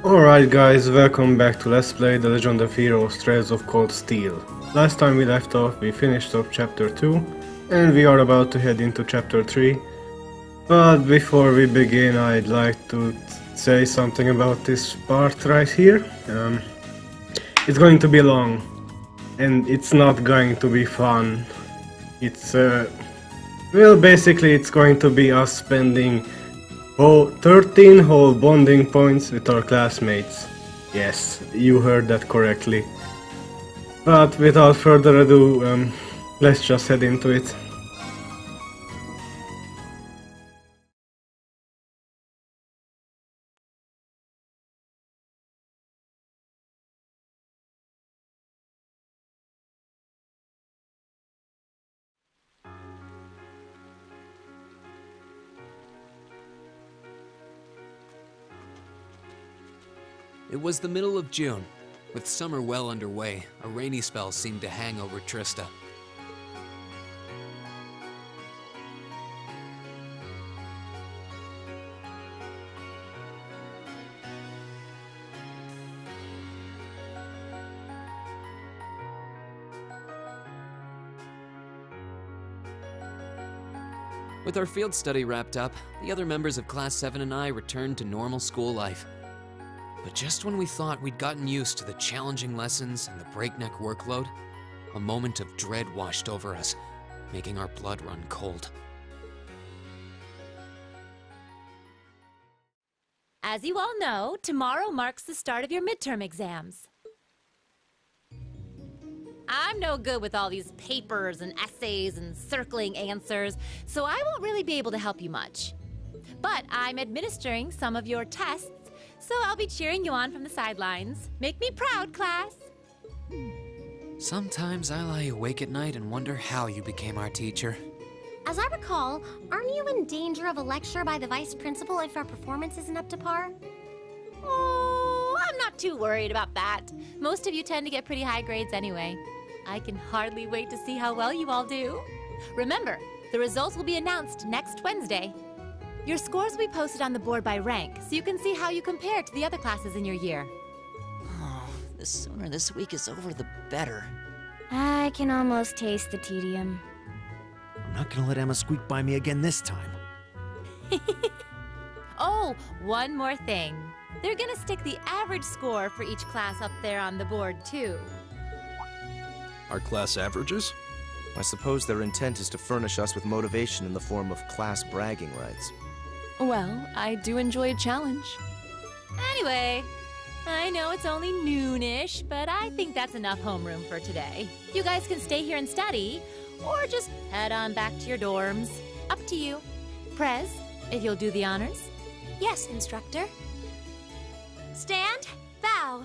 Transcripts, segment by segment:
Alright guys, welcome back to Let's Play The Legend of Heroes Trails of Cold Steel. Last time we left off, we finished up chapter 2, and we are about to head into chapter 3. But before we begin, I'd like to say something about this part right here. It's going to be long, and it's not going to be fun. Well, basically it's going to be us spending 13 whole bonding points with our classmates. Yes, you heard that correctly. But without further ado, let's just head into it. It was the middle of June. With summer well underway, a rainy spell seemed to hang over Trista. With our field study wrapped up, the other members of Class 7 and I returned to normal school life. But just when we thought we'd gotten used to the challenging lessons and the breakneck workload, a moment of dread washed over us, making our blood run cold. As you all know, tomorrow marks the start of your midterm exams. I'm no good with all these papers and essays and circling answers, so I won't really be able to help you much. But I'm administering some of your tests, so I'll be cheering you on from the sidelines. Make me proud, class! Sometimes I lie awake at night and wonder how you became our teacher. As I recall, aren't you in danger of a lecture by the vice principal if our performance isn't up to par? Oh, I'm not too worried about that. Most of you tend to get pretty high grades anyway. I can hardly wait to see how well you all do. Remember, the results will be announced next Wednesday. Your scores will be posted on the board by rank, so you can see how you compare to the other classes in your year. Oh, the sooner this week is over, the better. I can almost taste the tedium. I'm not gonna let Emma squeak by me again this time. Oh, one more thing. They're gonna stick the average score for each class up there on the board, too. Our class averages? I suppose their intent is to furnish us with motivation in the form of class bragging rights. Well, I do enjoy a challenge. Anyway, I know it's only noonish, but I think that's enough homeroom for today. You guys can stay here and study, or just head on back to your dorms. Up to you. Prez, if you'll do the honors. Yes, instructor. Stand, bow.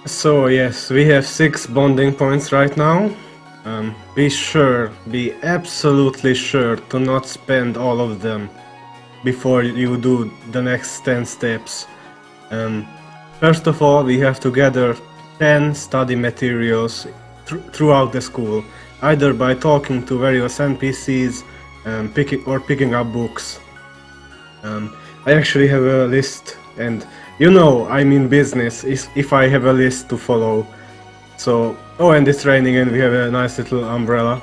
So yes, we have 6 bonding points right now. Be absolutely sure to not spend all of them before you do the next 10 steps. Um, First of all, we have to gather 10 study materials throughout the school, either by talking to various NPCs picking up books. I actually have a list, and you know I'm in business if I have a list to follow. So, oh, and it's raining and we have a nice little umbrella.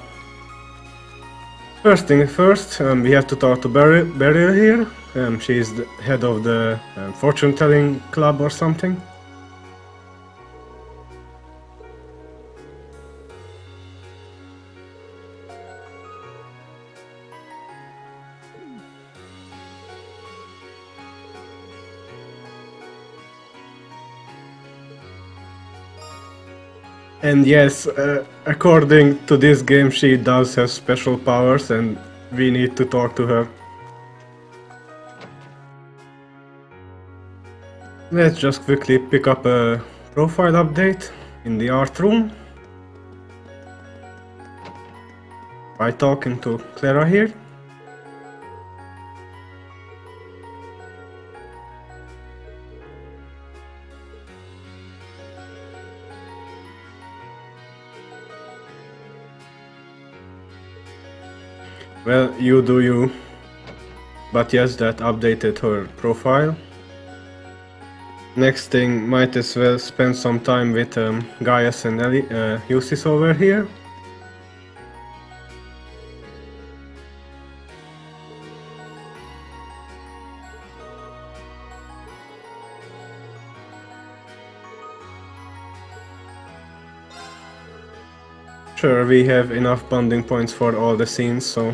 First thing first, we have to talk to Beryl here. She's the head of the fortune-telling club or something. And yes, according to this game, she does have special powers and we need to talk to her. Let's just quickly pick up a profile update in the art room by talking to Clara here. Well, you do you. But yes, that updated her profile. Next thing, might as well spend some time with Gaius and Eusis over here. Sure, we have enough bonding points for all the scenes, so...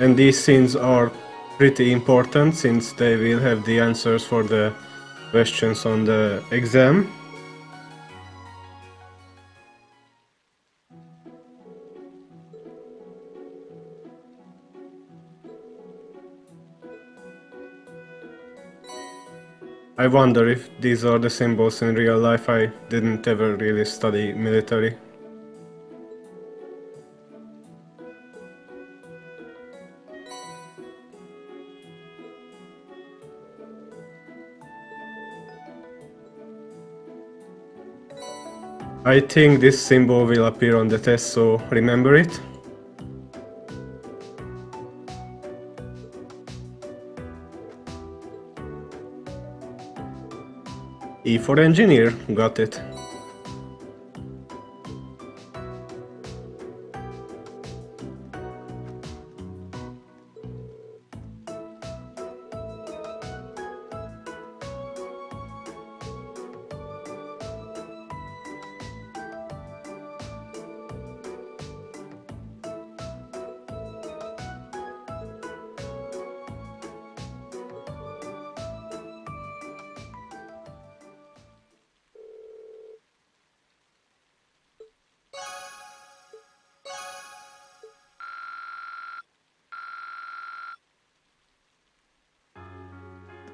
And these scenes are pretty important, since they will have the answers for the questions on the exam. I wonder if these are the symbols in real life. I didn't ever really study military. I think this symbol will appear on the test, so remember it. E for engineer, got it.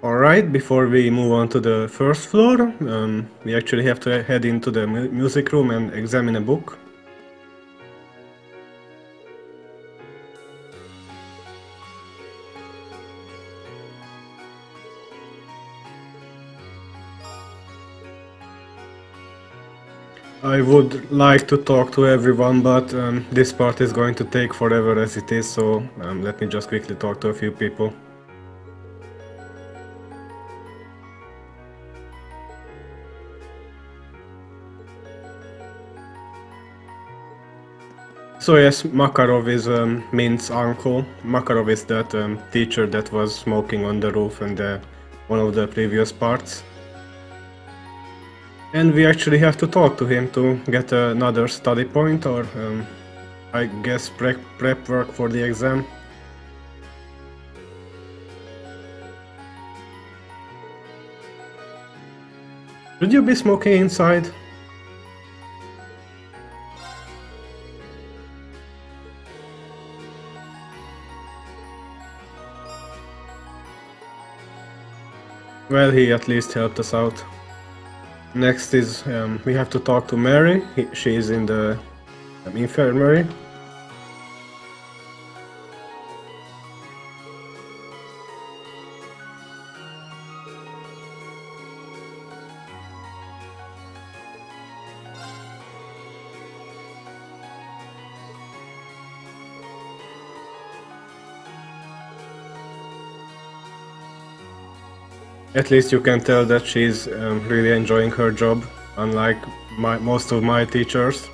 Alright, before we move on to the first floor, we actually have to head into the music room and examine a book. I would like to talk to everyone, but this part is going to take forever as it is, so let me just quickly talk to a few people. So yes, Makarov is Mint's uncle. Makarov is that teacher that was smoking on the roof in one of the previous parts. And we actually have to talk to him to get another study point, or I guess prep work for the exam. Should you be smoking inside? Well, he at least helped us out. Next is, we have to talk to Mary. She is in the infirmary. At least you can tell that she's really enjoying her job, unlike most of my teachers.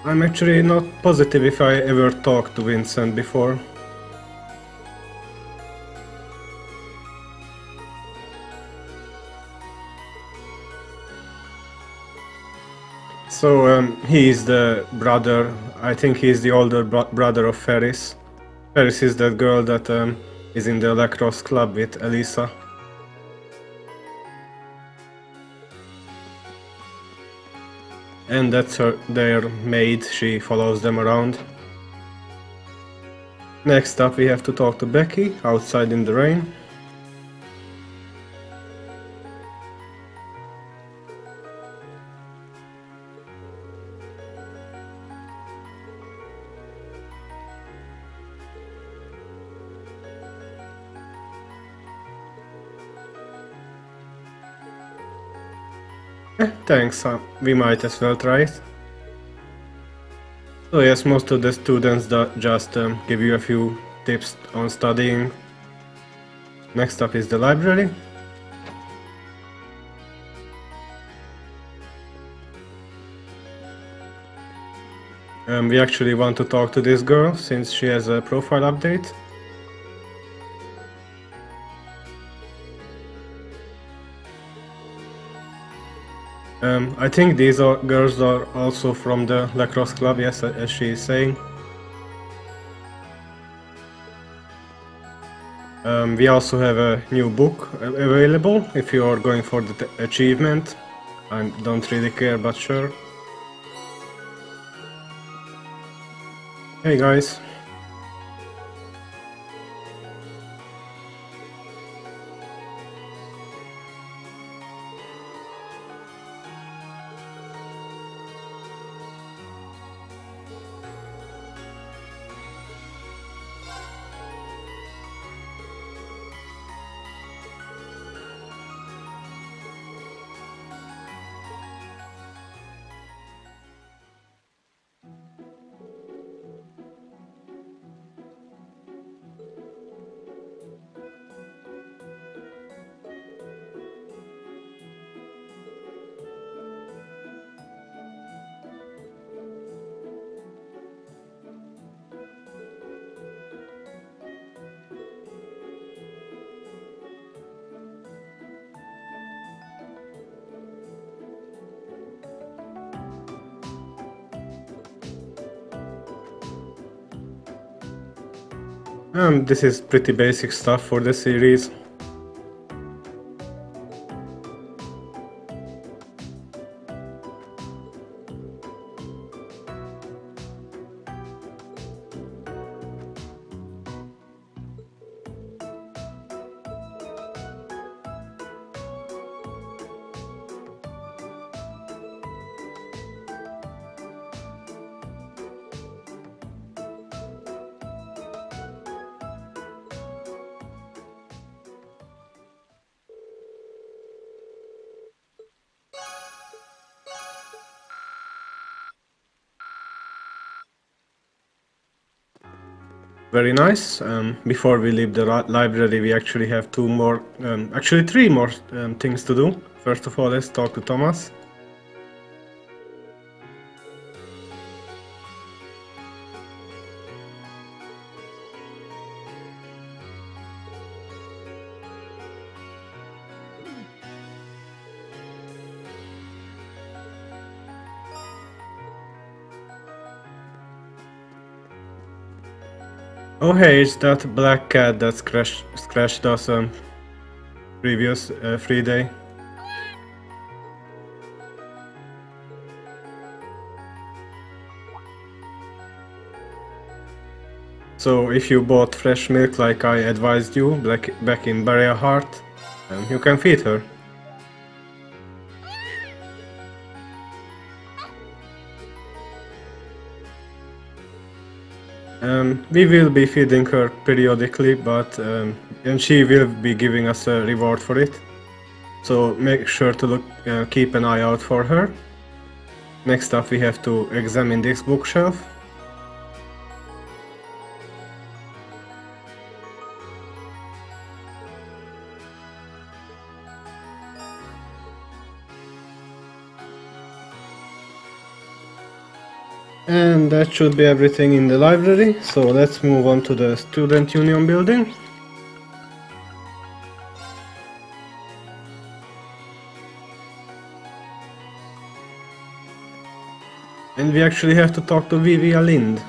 I'm actually not positive if I ever talked to Vincent before. So he is the brother, I think he's the older brother of Ferris. Ferris is that girl that is in the lacrosse club with Elisa. And that's their maid, she follows them around. Next up we have to talk to Becky, outside in the rain. Thanks, we might as well try it. So yes, most of the students just give you a few tips on studying. Next up is the library. We actually want to talk to this girl since she has a profile update. I think these girls are also from the lacrosse club, yes, as she is saying. We also have a new book available if you are going for the achievement. I don't really care, but sure. Hey guys. This is pretty basic stuff for the series. Very nice. Before we leave the library, we actually have three more things to do. First of all, let's talk to Thomas. Oh hey, it's that black cat that scratched us previous free day. So if you bought fresh milk like I advised you back in Barrier Heart, you can feed her. We will be feeding her periodically, but and she will be giving us a reward for it. So make sure to keep an eye out for her. Next up, we have to examine this bookshelf. And that should be everything in the library, so let's move on to the Student Union building. And we actually have to talk to Vivia Lind.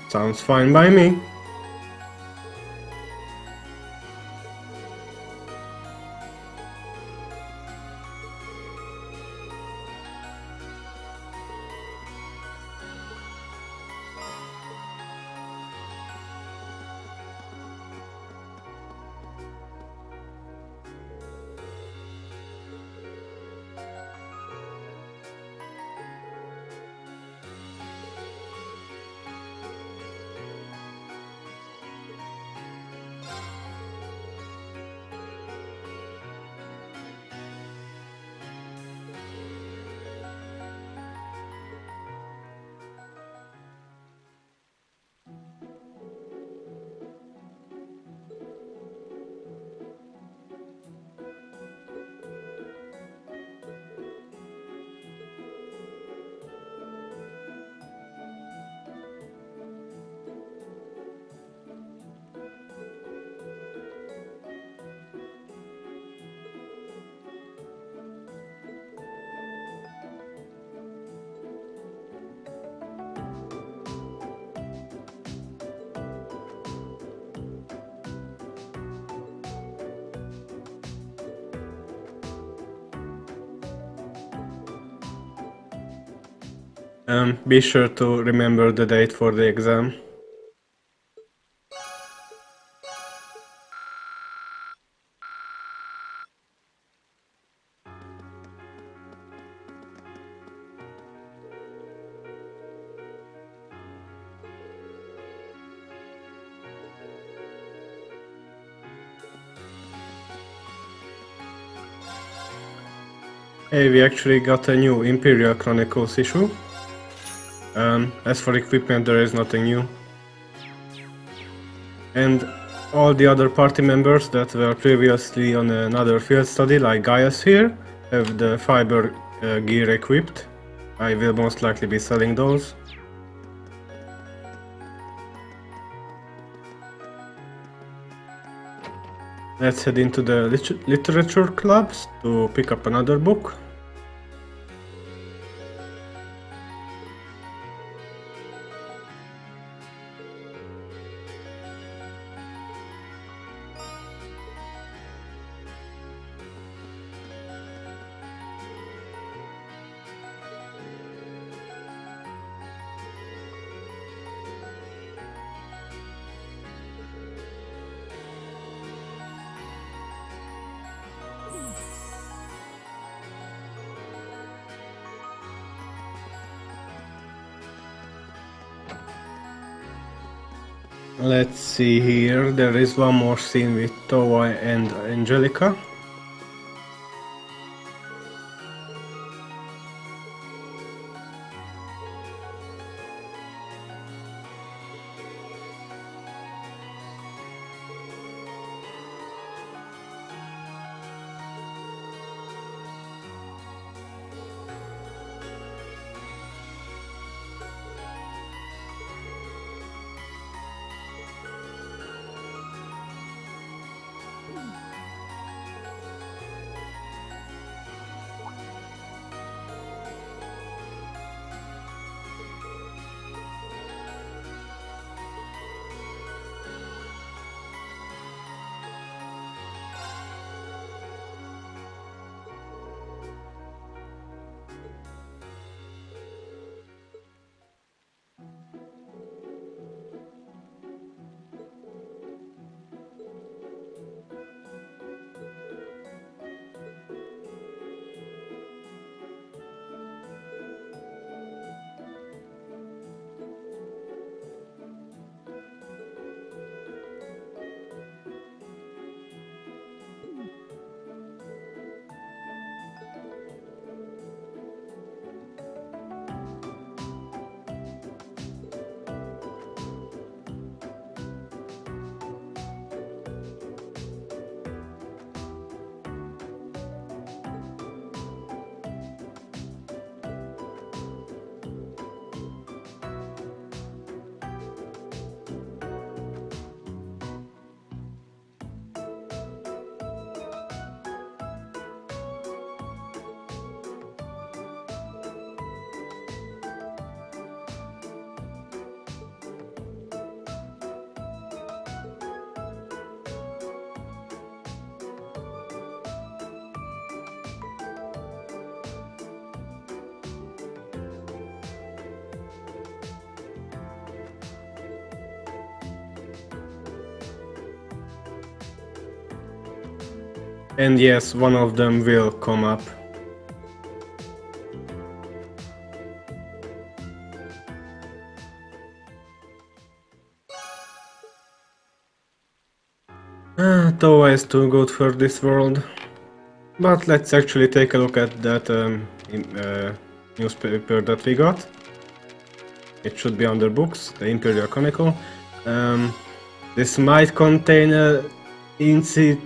Sounds fine by me. Be sure to remember the date for the exam. Hey, we actually got a new Imperial Chronicles issue. As for equipment, there is nothing new. And all the other party members that were previously on another field study, like Gaius here, have the fiber gear equipped. I will most likely be selling those. Let's head into the literature clubs to pick up another book. Let's see here, there is one more scene with Towa and Angelica. And yes, one of them will come up. Toa is too good for this world. But let's actually take a look at that newspaper that we got. It should be under books, the Imperial Chronicle. This might contain a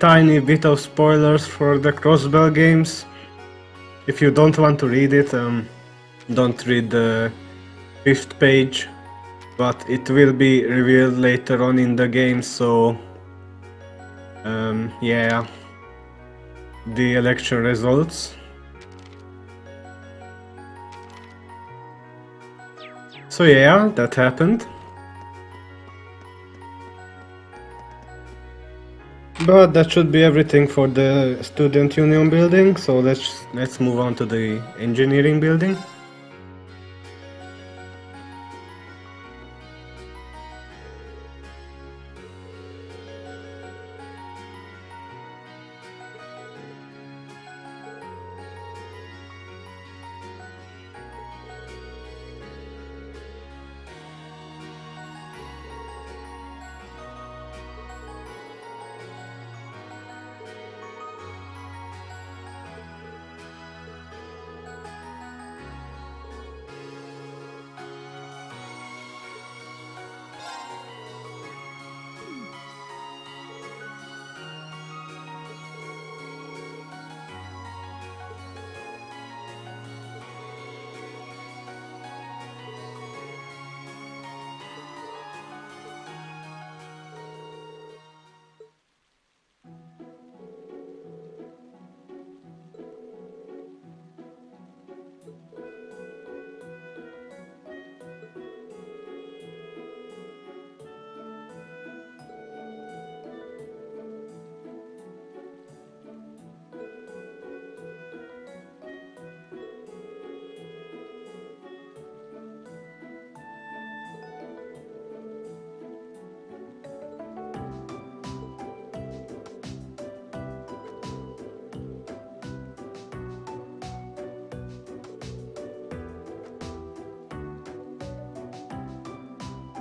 tiny bit of spoilers for the Crossbell games. If you don't want to read it, don't read the 5th page, but it will be revealed later on in the game, so yeah, the election results. So yeah, that happened. But that should be everything for the student union building, so let's move on to the engineering building.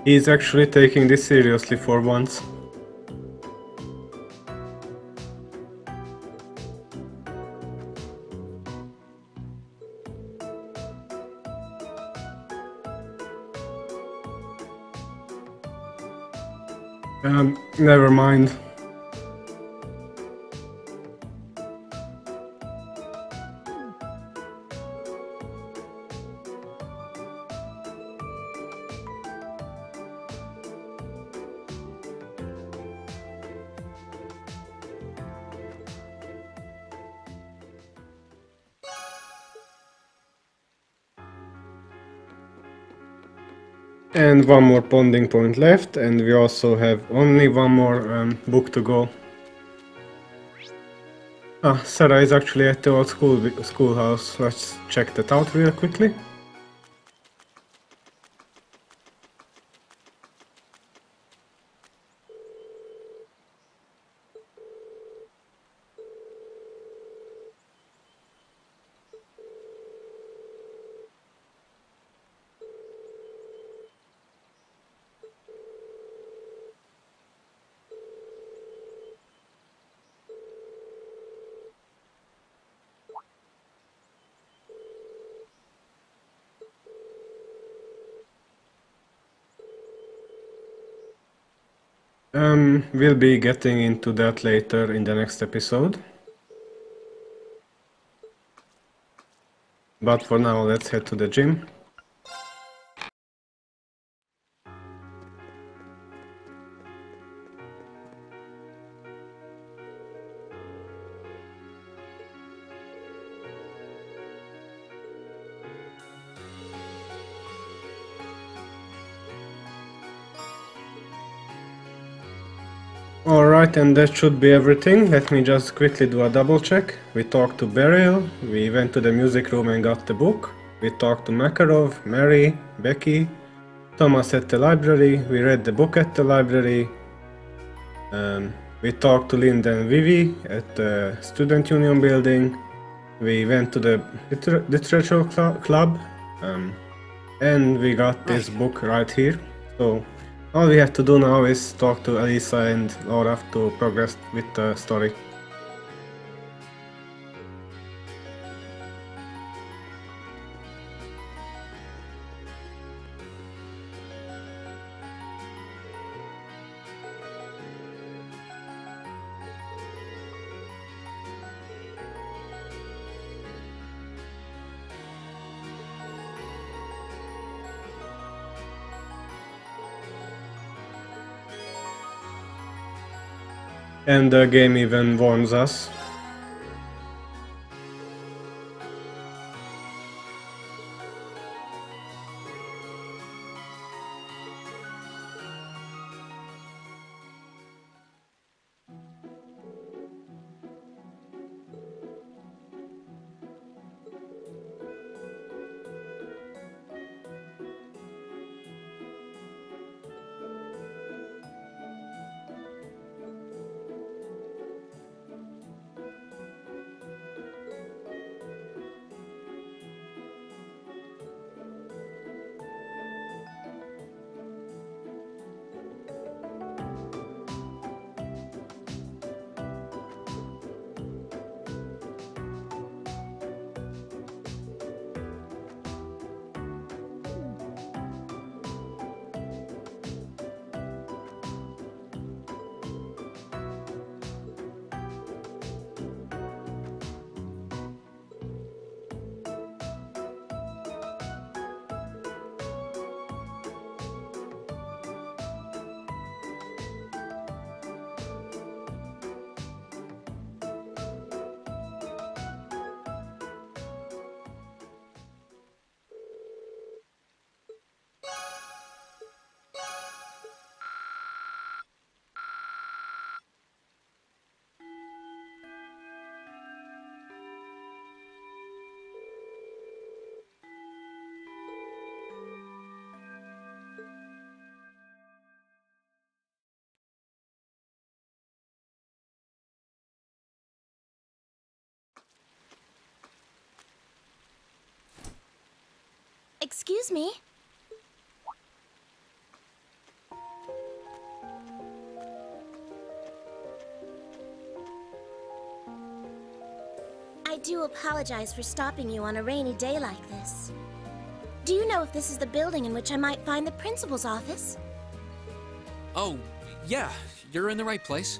He's actually taking this seriously for once. Never mind. And one more bonding point left, and we also have only one more book to go. Ah, Sarah is actually at the old schoolhouse. Let's check that out real quickly. We'll be getting into that later in the next episode. But for now, let's head to the gym. Alright, and that should be everything. Let me just quickly do a double check. We talked to Beryl, we went to the music room and got the book. We talked to Makarov, Mary, Becky, Thomas at the library, we read the book at the library. We talked to Linda and Vivi at the Student Union building. We went to the literature club, and we got this book right here. So all we have to do now is talk to Elisa and Laura to progress with the story. And the game even warns us. Excuse me? I do apologize for stopping you on a rainy day like this. Do you know if this is the building in which I might find the principal's office? Oh, yeah, you're in the right place.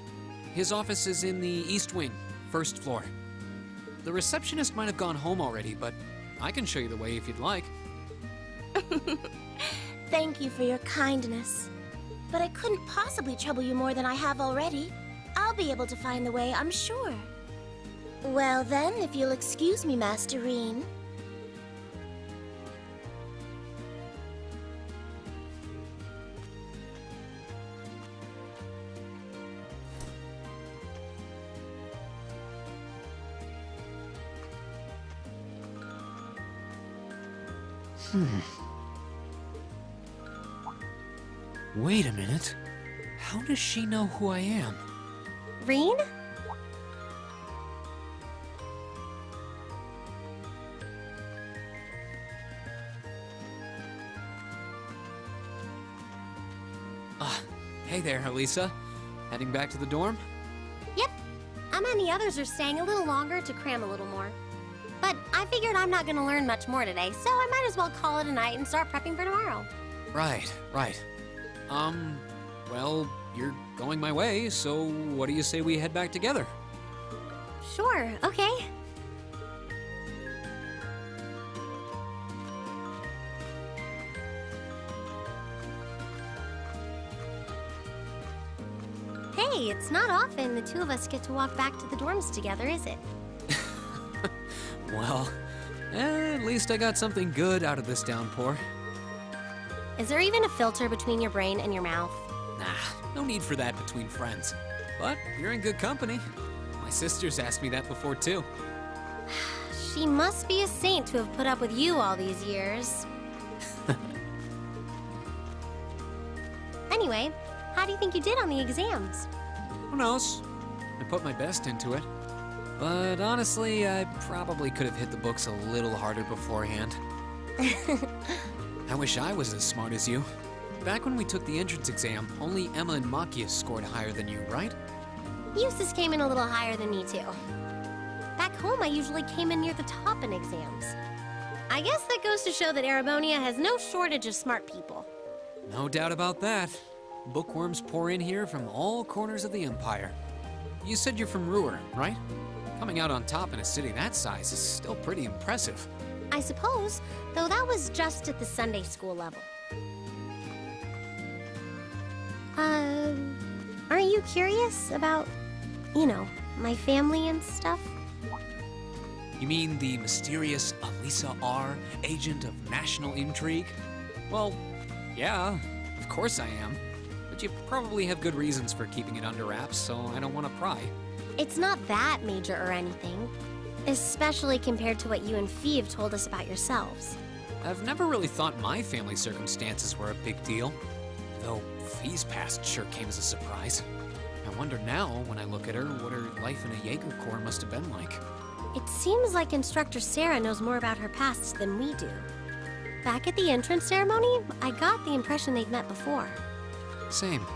His office is in the East Wing, first floor. The receptionist might have gone home already, but I can show you the way if you'd like. Thank you for your kindness. But I couldn't possibly trouble you more than I have already. I'll be able to find the way, I'm sure. Well then, if you'll excuse me, Master Reen. Wait a minute. How does she know who I am? Reen? Hey there, Elisa. Heading back to the dorm? Yep. Emma and the others are staying a little longer to cram a little more. But I figured I'm not gonna learn much more today, so I might as well call it a night and start prepping for tomorrow. Right. Well, you're going my way, so what do you say we head back together? Sure, okay. Hey, it's not often the two of us get to walk back to the dorms together, is it? Well, at least I got something good out of this downpour. Is there even a filter between your brain and your mouth? Nah, no need for that between friends. But you're in good company. My sister's asked me that before, too. She must be a saint to have put up with you all these years. Anyway, how do you think you did on the exams? Who knows? I put my best into it. But honestly, I probably could have hit the books a little harder beforehand. I wish I was as smart as you. Back when we took the entrance exam, only Emma and Machias scored higher than you, right? Eustace came in a little higher than me, too. Back home, I usually came in near the top in exams. I guess that goes to show that Erebonia has no shortage of smart people. No doubt about that. Bookworms pour in here from all corners of the Empire. You said you're from Ruhr, right? Coming out on top in a city that size is still pretty impressive. I suppose, though that was just at the Sunday school level. Aren't you curious about, you know, my family and stuff? You mean the mysterious Elisa R., agent of national intrigue? Well, yeah, of course I am. But you probably have good reasons for keeping it under wraps, so I don't want to pry. It's not that major or anything. Especially compared to what you and Fee have told us about yourselves. I've never really thought my family circumstances were a big deal. Though Fee's past sure came as a surprise. I wonder now, when I look at her, what her life in a Jaeger Corps must have been like. It seems like Instructor Sarah knows more about her past than we do. Back at the entrance ceremony, I got the impression they'd met before. Same.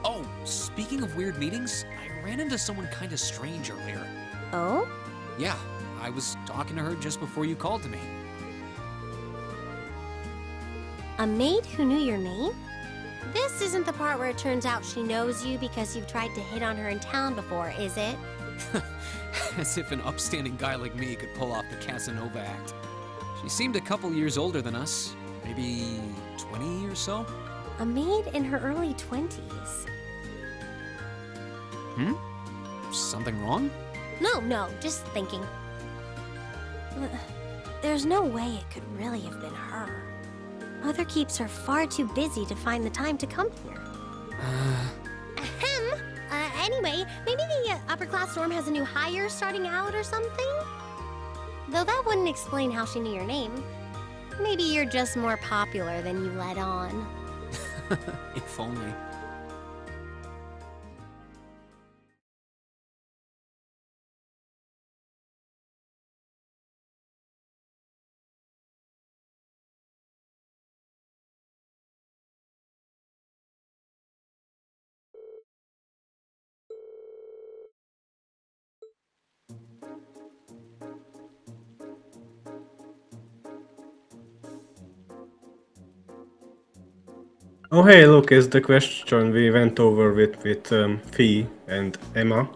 Oh, speaking of weird meetings, I ran into someone kinda strange earlier. Oh? Yeah, I was talking to her just before you called to me. A maid who knew your name? This isn't the part where it turns out she knows you because you've tried to hit on her in town before, is it? As if an upstanding guy like me could pull off the Casanova act. She seemed a couple years older than us, maybe 20 or so. A maid in her early 20s. Something wrong? No, just thinking. There's no way it could really have been her. Mother keeps her far too busy to find the time to come here. Ahem. Anyway, maybe the upper class dorm has a new hire starting out or something? Though that wouldn't explain how she knew your name. Maybe you're just more popular than you let on. If only. Oh hey, look, it's the question we went over with Fee and Emma.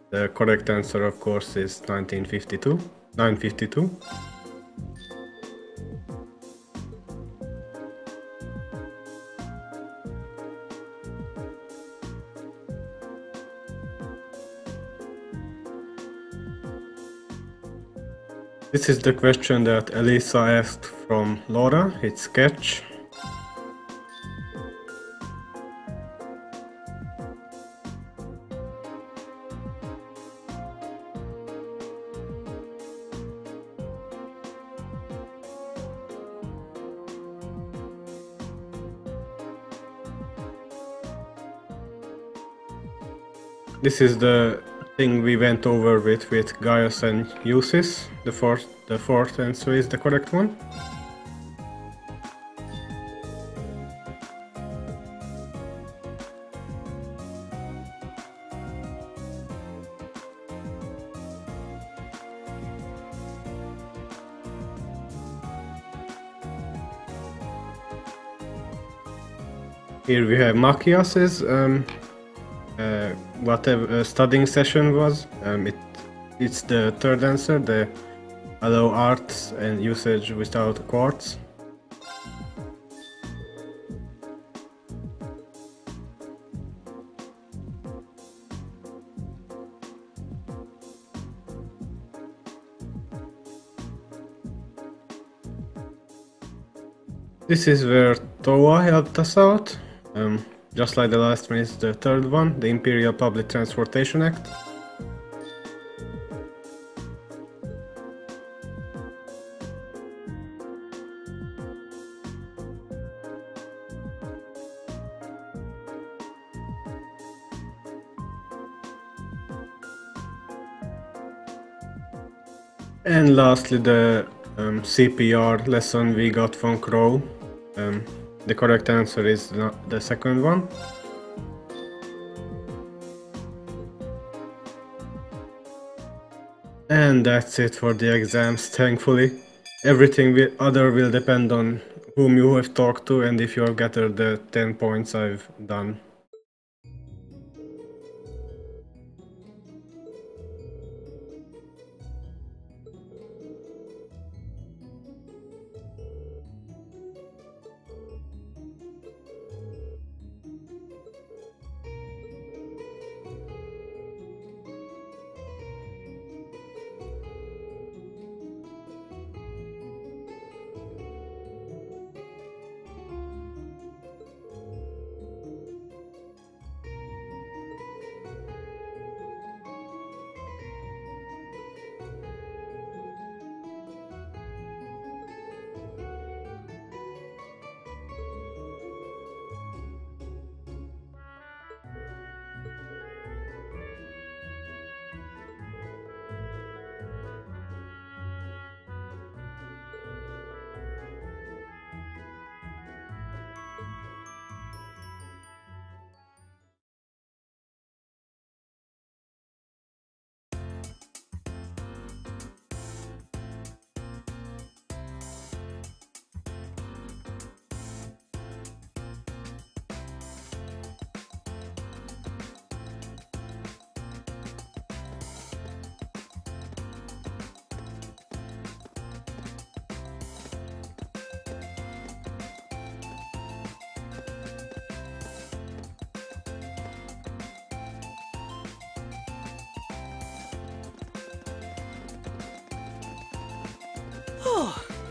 The correct answer, of course, is 1952. 952. This is the question that Elisa asked from Laura. It's sketch. This is the thing we went over with Gaius and Eustace. The fourth answer is the correct one. Here we have Machias's whatever studying session was. It's the third answer, the allow arts and usage without quartz. This is where Toa helped us out. Just like the last one is the third one, the Imperial Public Transportation Act. And lastly, the CPR lesson we got from Crow. The correct answer is the second one. And that's it for the exams, thankfully. Everything other will depend on whom you have talked to and if you have gathered the 10 points I've done.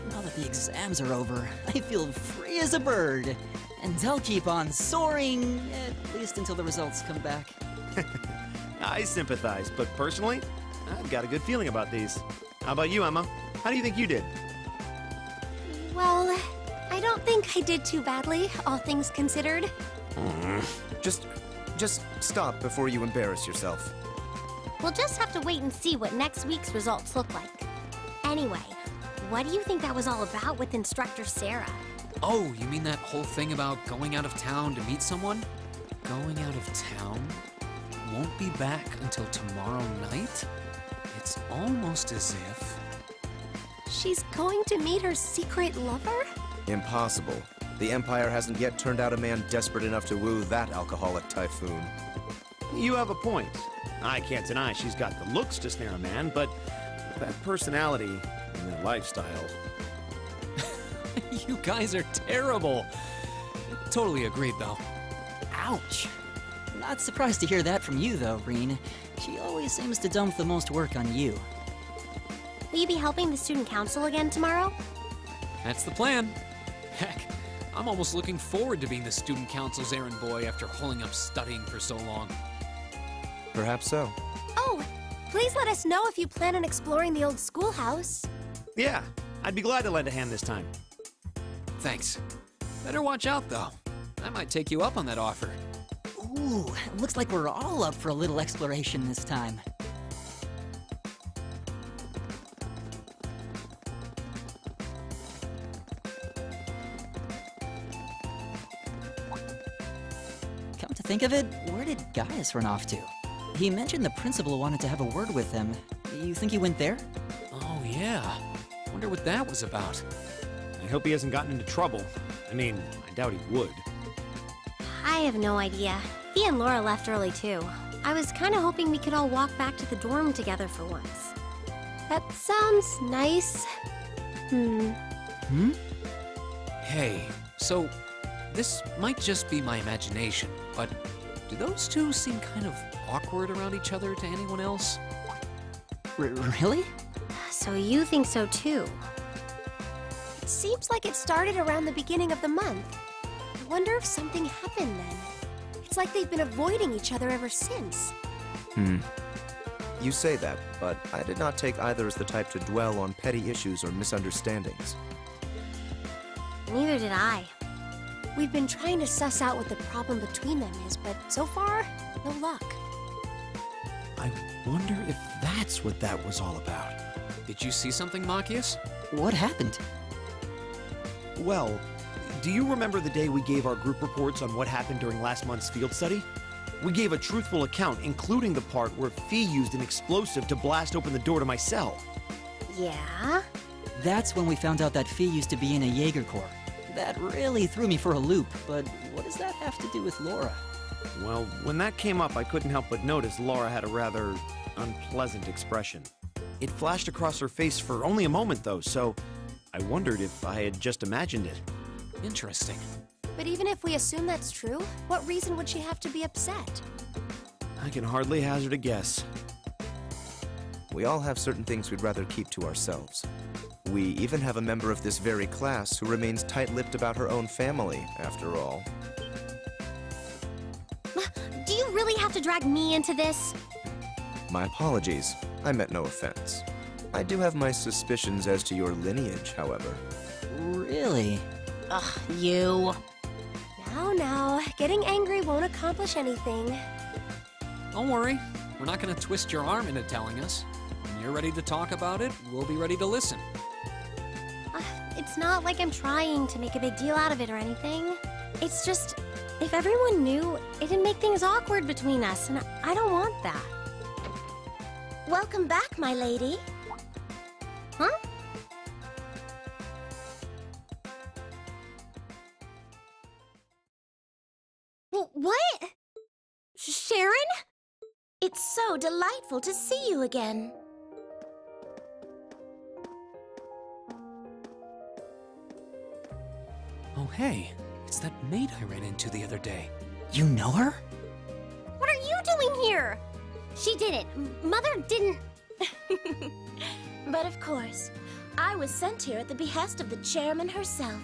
Now that the exams are over, I feel free as a bird. And I'll keep on soaring, at least until the results come back. I sympathize, but personally, I've got a good feeling about these. How about you, Emma? How do you think you did? Well, I don't think I did too badly, all things considered. Just stop before you embarrass yourself. We'll just have to wait and see what next week's results look like. Anyway, what do you think that was all about with Instructor Sarah? Oh, you mean that whole thing about going out of town to meet someone? Going out of town? Won't be back until tomorrow night? It's almost as if... She's going to meet her secret lover? Impossible. The Empire hasn't yet turned out a man desperate enough to woo that alcoholic typhoon. You have a point. I can't deny she's got the looks to snare a man, but that personality and that lifestyle... You guys are terrible. Totally agreed, though. Ouch. Not surprised to hear that from you, though, Reen. She always seems to dump the most work on you. Will you be helping the student council again tomorrow? That's the plan. Heck, I'm almost looking forward to being the student council's errand boy after holding up studying for so long. Perhaps so. Oh, please let us know if you plan on exploring the old schoolhouse. Yeah, I'd be glad to lend a hand this time. Thanks. Better watch out, though. I might take you up on that offer. Ooh, looks like we're all up for a little exploration this time. Come to think of it, where did Gaius run off to? He mentioned the principal wanted to have a word with him. You think he went there? Oh, yeah. Wonder what that was about. I hope he hasn't gotten into trouble. I mean, I doubt he would. I have no idea. He and Laura left early too. I was kind of hoping we could all walk back to the dorm together for once. That sounds nice. Hey, so this might just be my imagination, but do those two seem kind of awkward around each other to anyone else? Really? So you think so too? It seems like it started around the beginning of the month. I wonder if something happened then. It's like they've been avoiding each other ever since. You say that, but I did not take either as the type to dwell on petty issues or misunderstandings. Neither did I. We've been trying to suss out what the problem between them is, but so far, no luck. I wonder if that's what that was all about. Did you see something, Machias? What happened? Well, do you remember the day we gave our group reports on what happened during last month's field study? We gave a truthful account, including the part where Fee used an explosive to blast open the door to my cell. Yeah? That's when we found out that Fee used to be in a Jaeger Corps. That really threw me for a loop, but what does that have to do with Laura? Well, when that came up, I couldn't help but notice Laura had a rather unpleasant expression. It flashed across her face for only a moment, though, so I wondered if I had just imagined it. Interesting. But even if we assume that's true, what reason would she have to be upset? I can hardly hazard a guess. We all have certain things we'd rather keep to ourselves. We even have a member of this very class who remains tight-lipped about her own family, after all. Do you really have to drag me into this? My apologies. I meant no offense. I do have my suspicions as to your lineage, however. Really? Ugh, you. Now, getting angry won't accomplish anything. Don't worry. We're not going to twist your arm into telling us. When you're ready to talk about it, we'll be ready to listen. It's not like I'm trying to make a big deal out of it or anything. It's just, if everyone knew, it'd make things awkward between us, and I don't want that. Welcome back, my lady. Huh? What? Sharon? It's so delightful to see you again. Oh, hey. It's that maid I ran into the other day. You know her? What are you doing here? She didn't. Mother didn't. But of course, I was sent here at the behest of the chairman herself.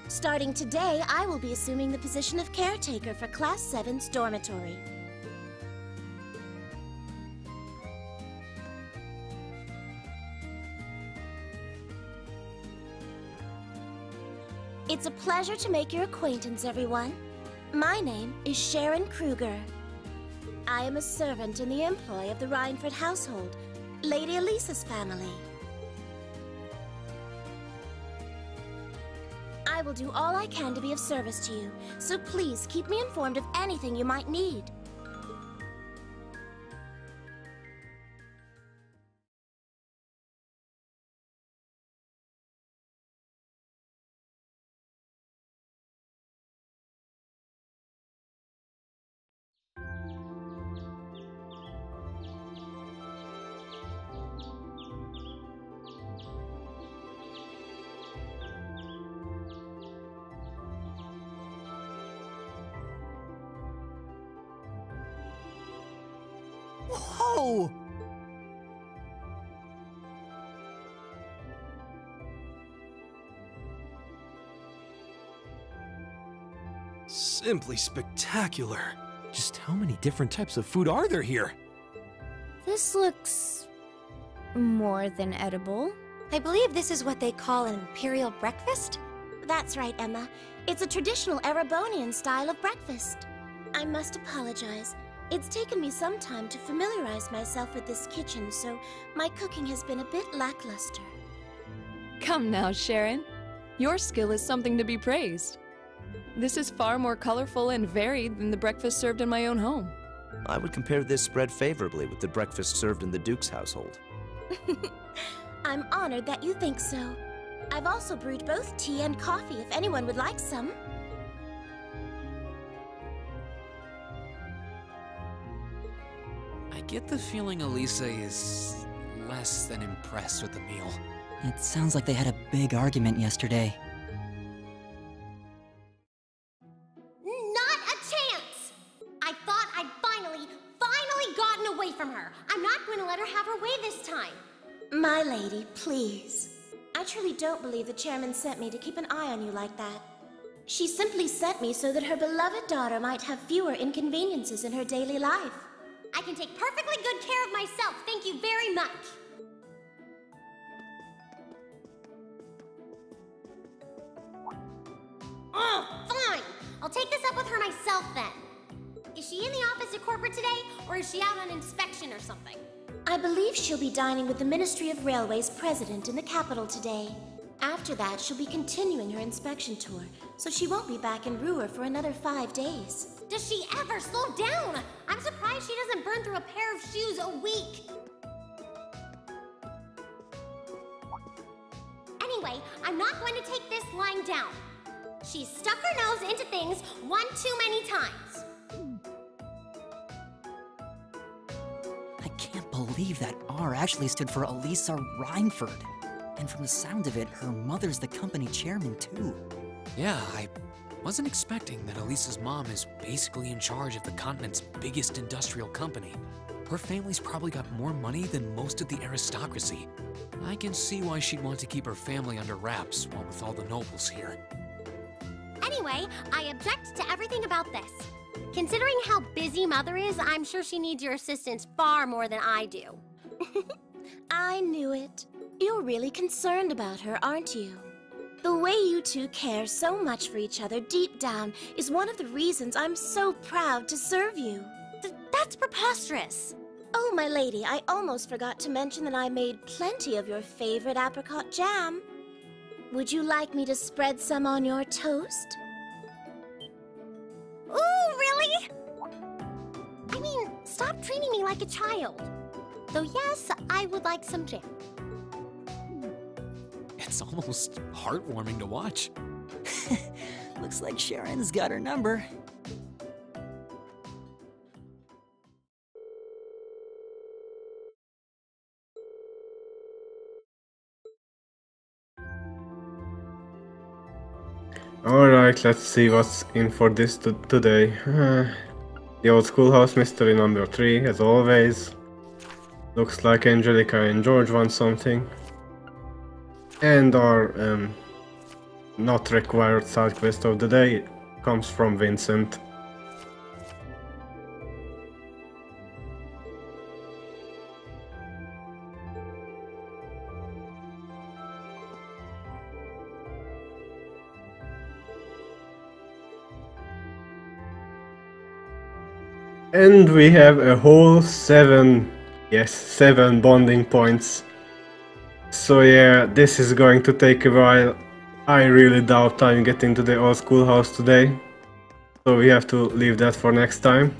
Starting today, I will be assuming the position of caretaker for Class 7's dormitory. It's a pleasure to make your acquaintance, everyone. My name is Sharon Kruger. I am a servant in the employ of the Rhineford household, Lady Elisa's family. I will do all I can to be of service to you, so please keep me informed of anything you might need. Whoa! Simply spectacular. Just how many different types of food are there here? This looks more than edible. I believe this is what they call an imperial breakfast. That's right, Emma. It's a traditional Erebonian style of breakfast. I must apologize. It's taken me some time to familiarize myself with this kitchen, so my cooking has been a bit lackluster. Come now, Sharon. Your skill is something to be praised. This is far more colorful and varied than the breakfast served in my own home. I would compare this spread favorably with the breakfast served in the Duke's household. I'm honored that you think so. I've also brewed both tea and coffee if anyone would like some. I get the feeling Elisa is less than impressed with the meal. It sounds like they had a big argument yesterday. Not a chance! I thought I'd finally gotten away from her. I'm not going to let her have her way this time. My lady, please. I truly don't believe the chairman sent me to keep an eye on you like that. She simply sent me so that her beloved daughter might have fewer inconveniences in her daily life. I can take perfectly good care of myself, thank you very much. Oh, fine. I'll take this up with her myself then. Is she in the office at corporate today, or is she out on inspection or something? I I believe she'll be dining with the Ministry of Railways president in the capital today. After that, she'll be continuing her inspection tour, so she won't be back in Ruhr for another 5 days. Does she ever slow down? I'm surprised she doesn't burn through a pair of shoes a week. Anyway, I'm not going to take this lying down. She's stuck her nose into things one too many times. I can't believe that R actually stood for Elisa Reinford. And from the sound of it, her mother's the company chairman too. Yeah, I wasn't expecting that Elisa's mom is basically in charge of the continent's biggest industrial company. Her family's probably got more money than most of the aristocracy. I can see why she'd want to keep her family under wraps while with all the nobles here. Anyway, I object to everything about this. Considering how busy Mother is, I'm sure she needs your assistance far more than I do. I knew it. You're really concerned about her, aren't you? The way you two care so much for each other deep down is one of the reasons I'm so proud to serve you. That's preposterous. Oh, my lady, I almost forgot to mention that I made plenty of your favorite apricot jam. Would you like me to spread some on your toast? Ooh, really? I mean, stop treating me like a child. Though yes, I would like some jam. It's almost heartwarming to watch. Looks like Sharon's got her number. Alright, let's see what's in for this today. The old schoolhouse mystery number 3, as always. Looks like Angelica and George want something. And our not required side quest of the day comes from Vincent. And we have a whole 7 bonding points. So yeah, this is going to take a while. I really doubt I'm getting to the old schoolhouse today. So we have to leave that for next time.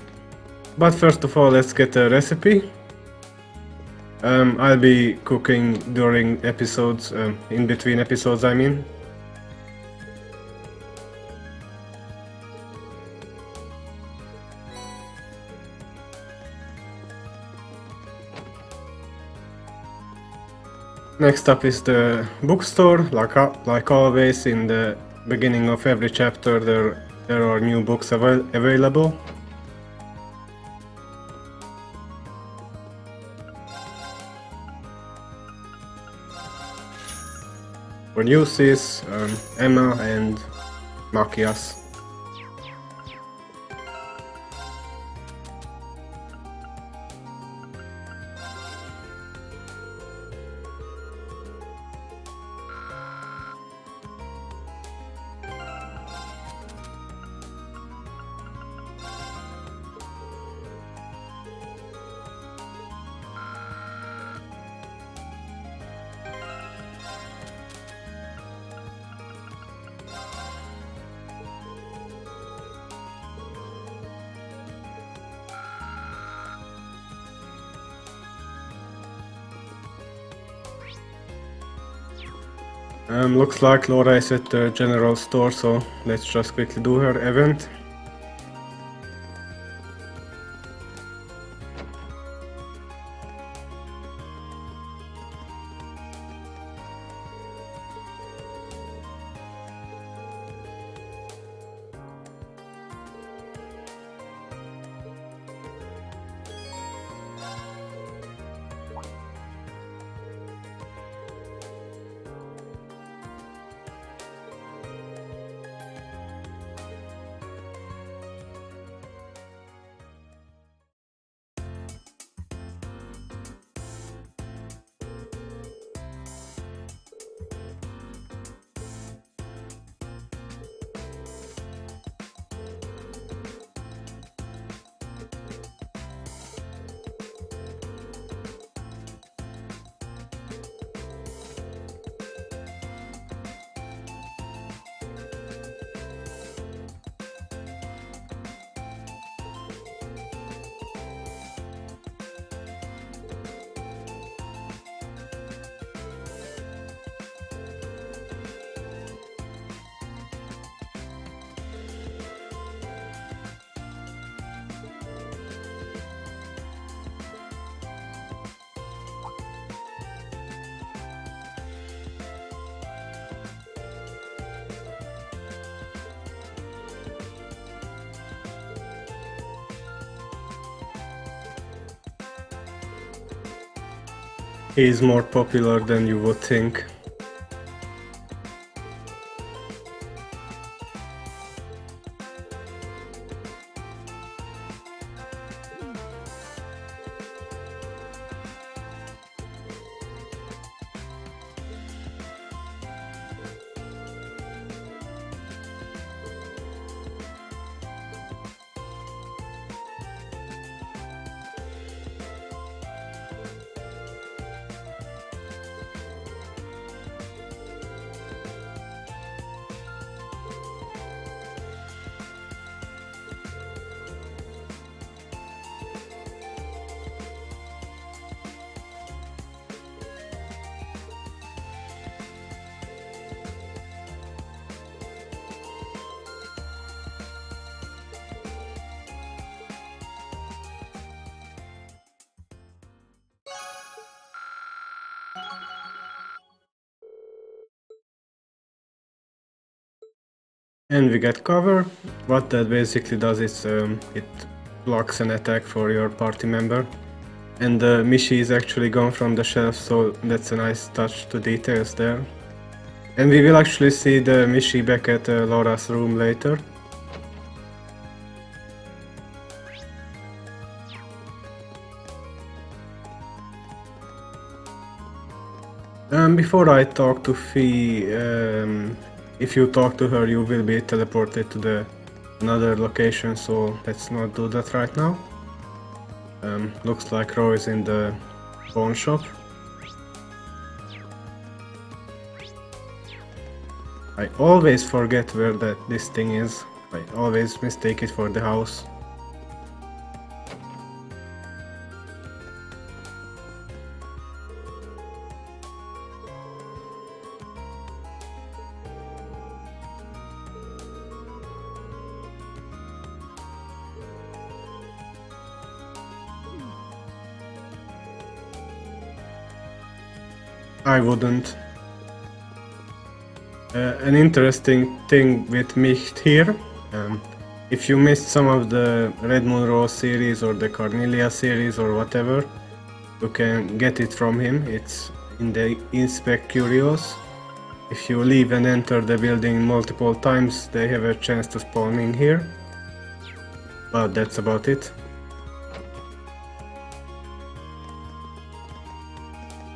But first of all, let's get a recipe. I'll be cooking during episodes, in between episodes I mean. Next up is the bookstore. Like always, in the beginning of every chapter there are new books available. Produces Emma and Machias. Looks like Laura is at the general store, so let's just quickly do her event. he is more popular than you would think. And we get cover. What that basically does is it blocks an attack for your party member. And the Mishi is actually gone from the shelf, so that's a nice touch to details there. And we will actually see the Mishi back at Laura's room later. Before I talk to Fee, if you talk to her you will be teleported to another location, so let's not do that right now. Looks like Roy is in the pawn shop. I always forget where this thing is. I always mistake it for the house. I wouldn't. An interesting thing with Micht here, if you missed some of the Red Moon Rose series or the Cornelia series or whatever, you can get it from him. It's in the Inspect Curios. If you leave and enter the building multiple times, they have a chance to spawn in here. But that's about it.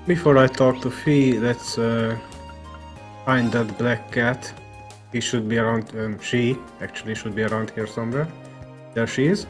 Before I talk to Fee, let's find that black cat. He should be around, she actually should be around here somewhere. There she is.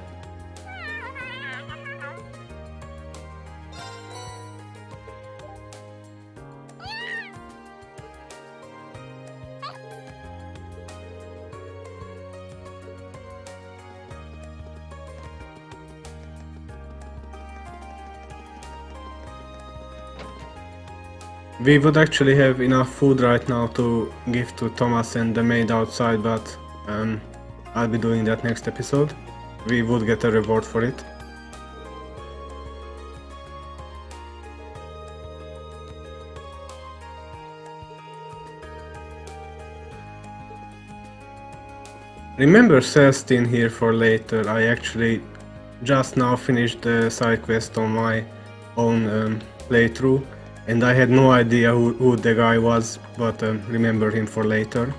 We would actually have enough food right now to give to Thomas and the maid outside, but I'll be doing that next episode. We would get a reward for it. Remember Celestine here for later. I actually just now finished the side quest on my own playthrough. And I had no idea who the guy was, but remember him for later.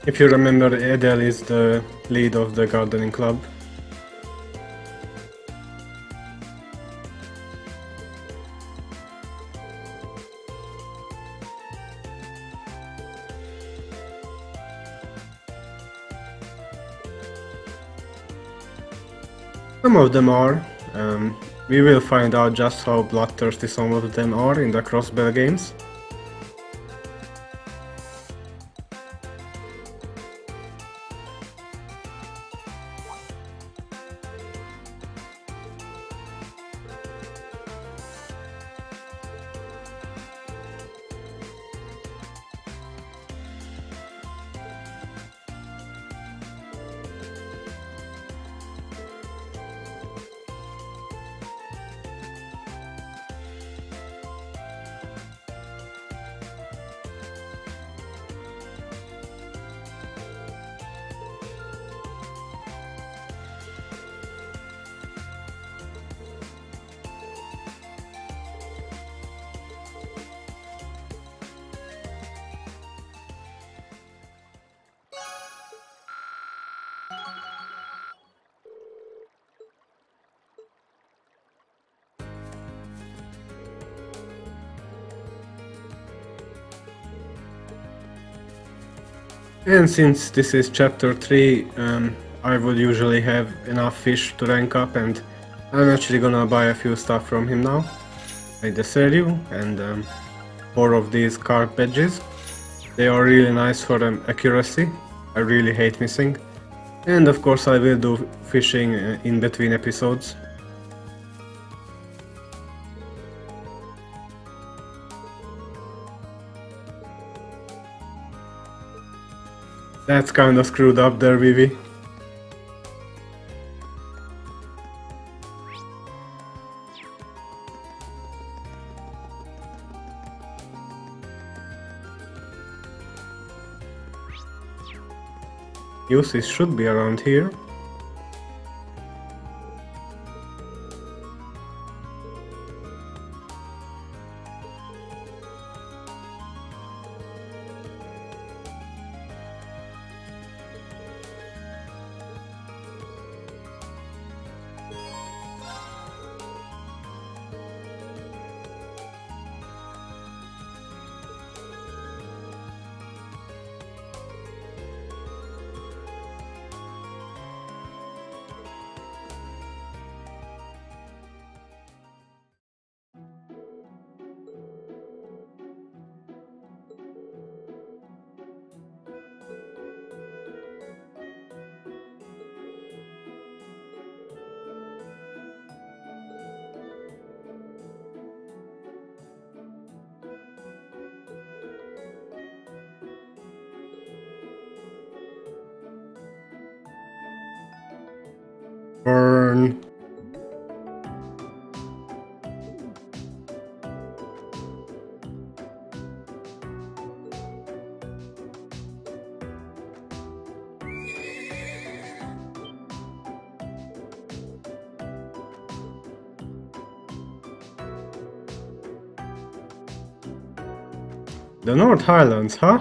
If you remember, Adele is the lead of the gardening club. Some of them are. We will find out just how bloodthirsty some of them are in the Crossbell games. And since this is chapter 3, I would usually have enough fish to rank up, and I'm actually gonna buy a few stuff from him now. Like the Seryu and 4 of these carp badges. They are really nice for accuracy. I really hate missing. And of course I will do fishing in between episodes. That's kinda screwed up there, Vivi. Uses should be around here. Burn. The North Highlands, huh?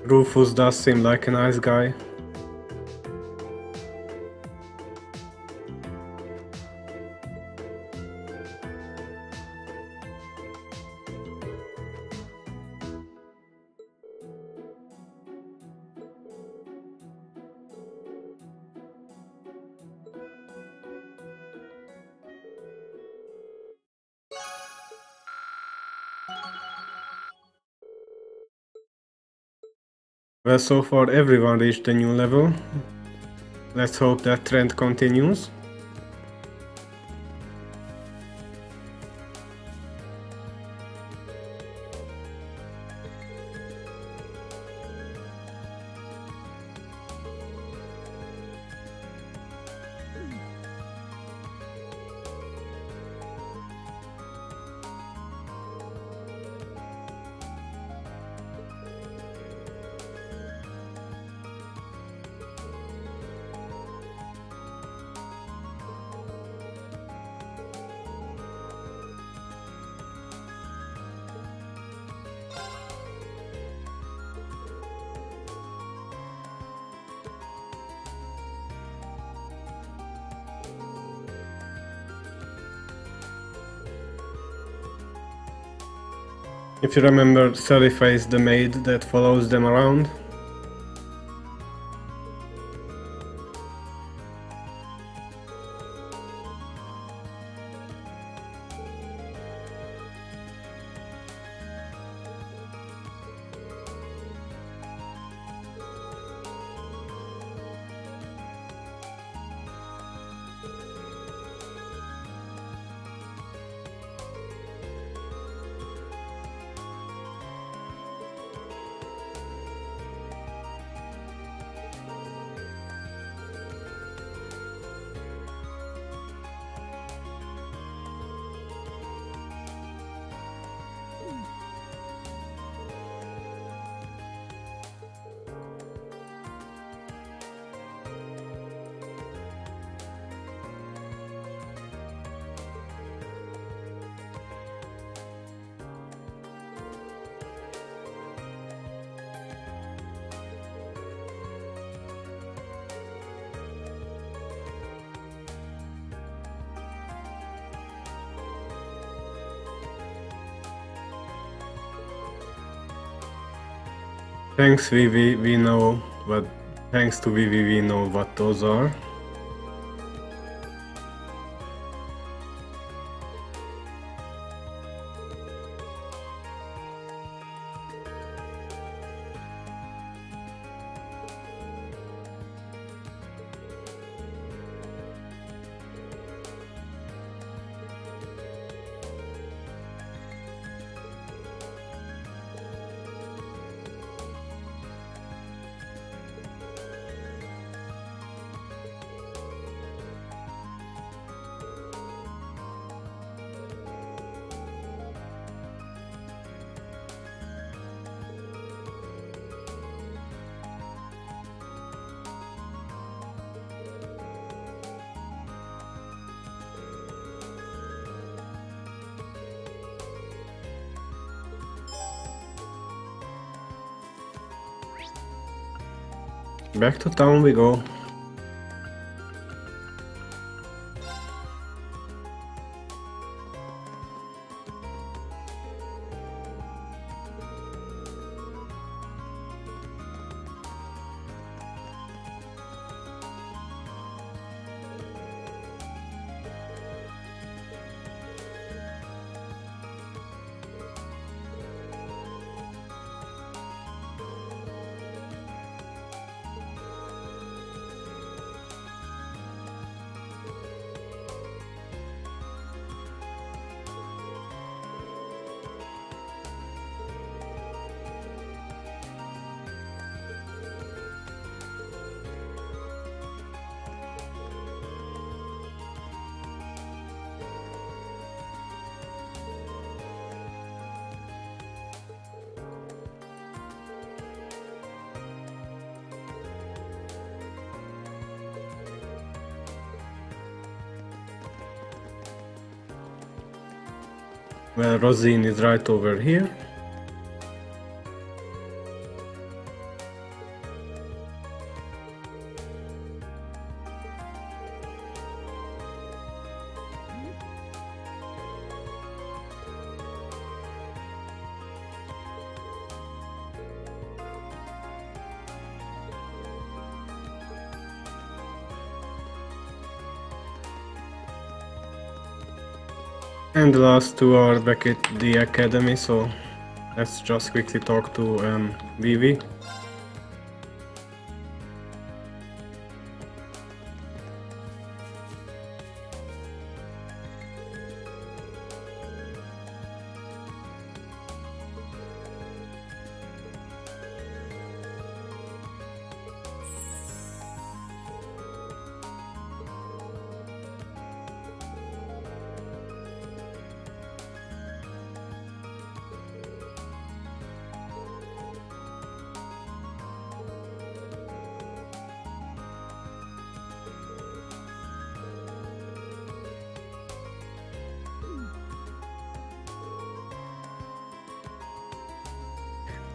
Rufus does seem like a nice guy. Well, so far everyone reached a new level. Let's hope that trend continues. If you remember, Salifa is the maid that follows them around. Thanks Vivi, we know what. Thanks to Vivi, we know what those are. Back to town we go. Well, Rosine is right over here. And the last two are back at the academy, so let's just quickly talk to Vivi.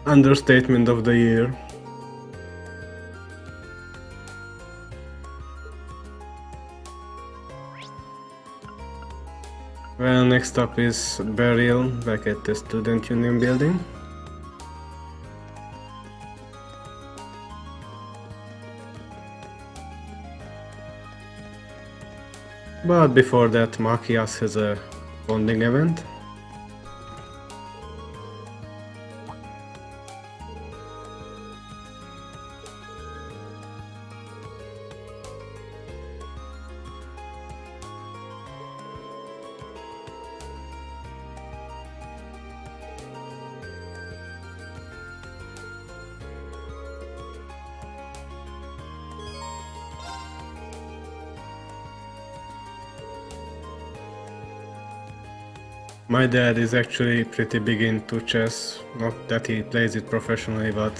Understatement of the year. Well, next up is Burial back at the Student Union building. But before that, Machias has a bonding event. My dad is actually pretty big into chess, not that he plays it professionally, but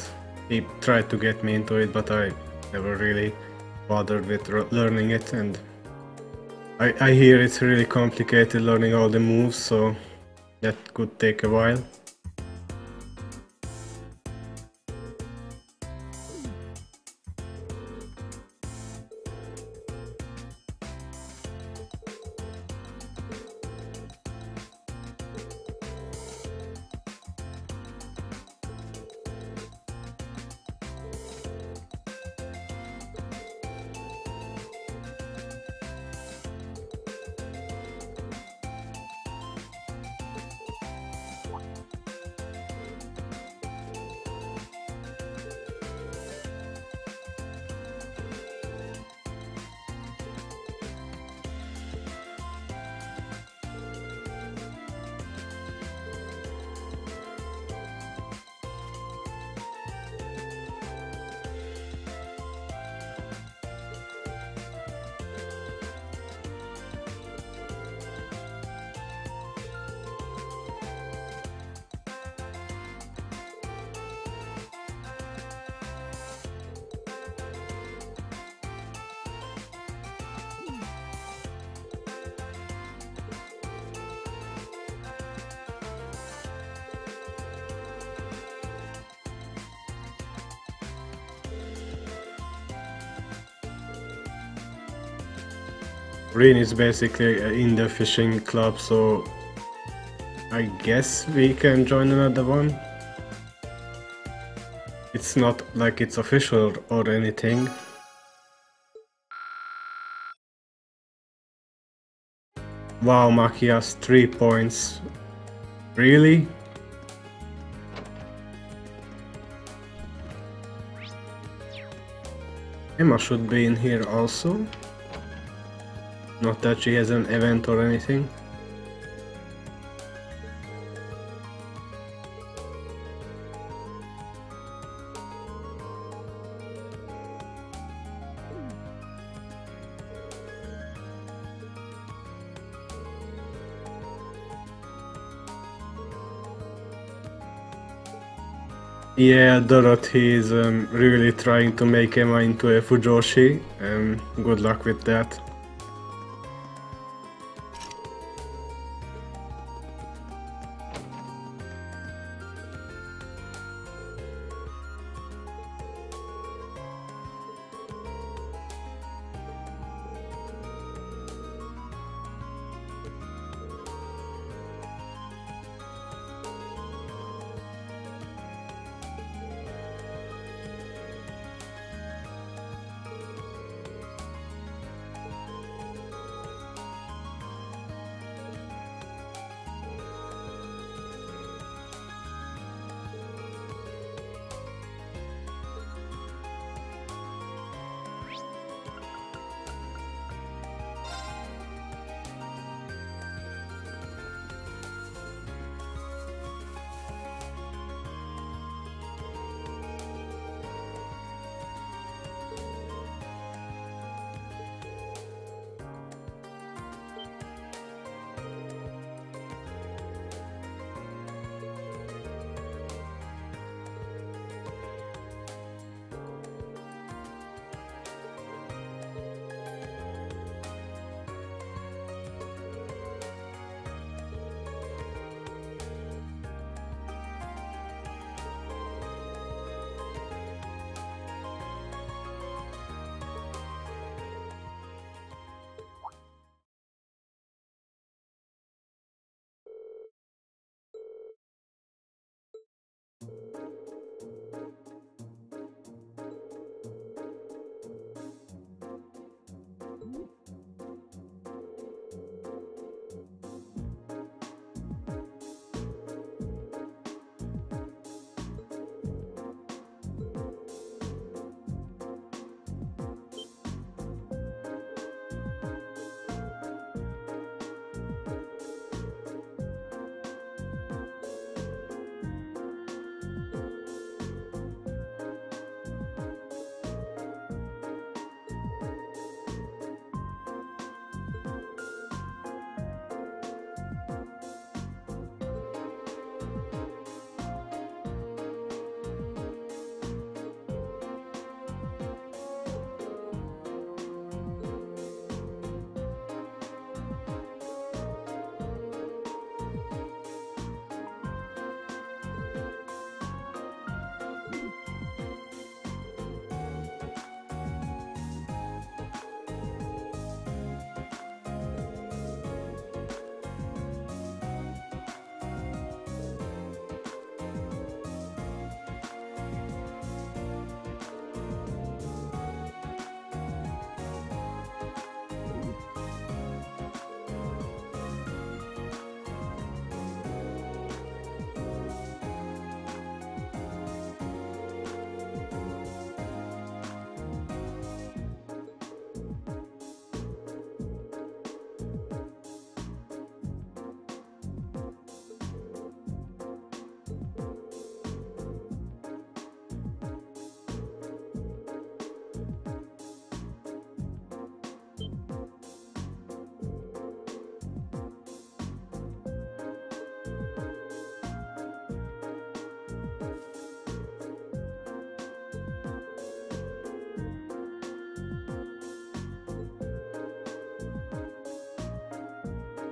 he tried to get me into it, but I never really bothered with learning it, and I hear it's really complicated learning all the moves, so that could take a while. Green is basically in the fishing club, so I guess we can join another one. It's not like it's official or anything. Wow, Machias, 3 points. Really? Emma should be in here also. Not that she has an event or anything. Yeah, Dorothy is really trying to make Emma into a Fujoshi. Good luck with that.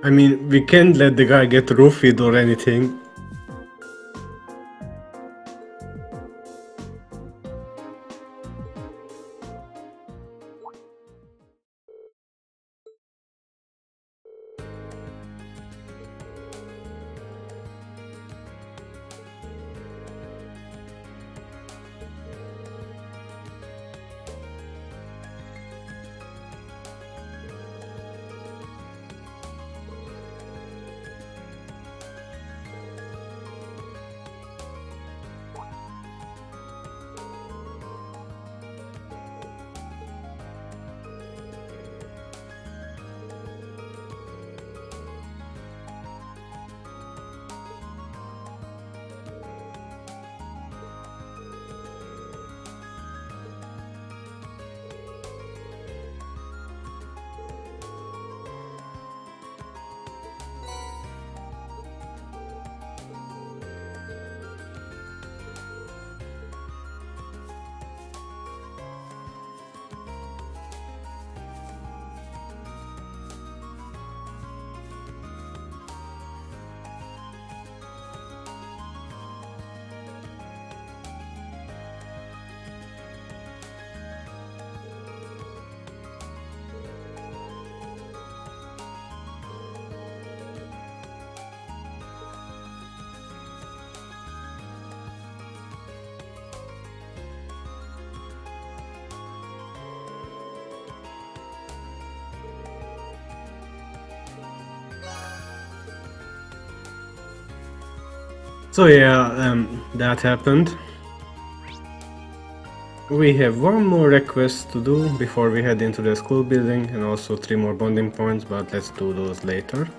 I mean, we can't let the guy get roofied or anything. So yeah, that happened. We have one more request to do before we head into the school building, and also 3 more bonding points, but let's do those later.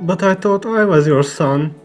But I thought I was your son.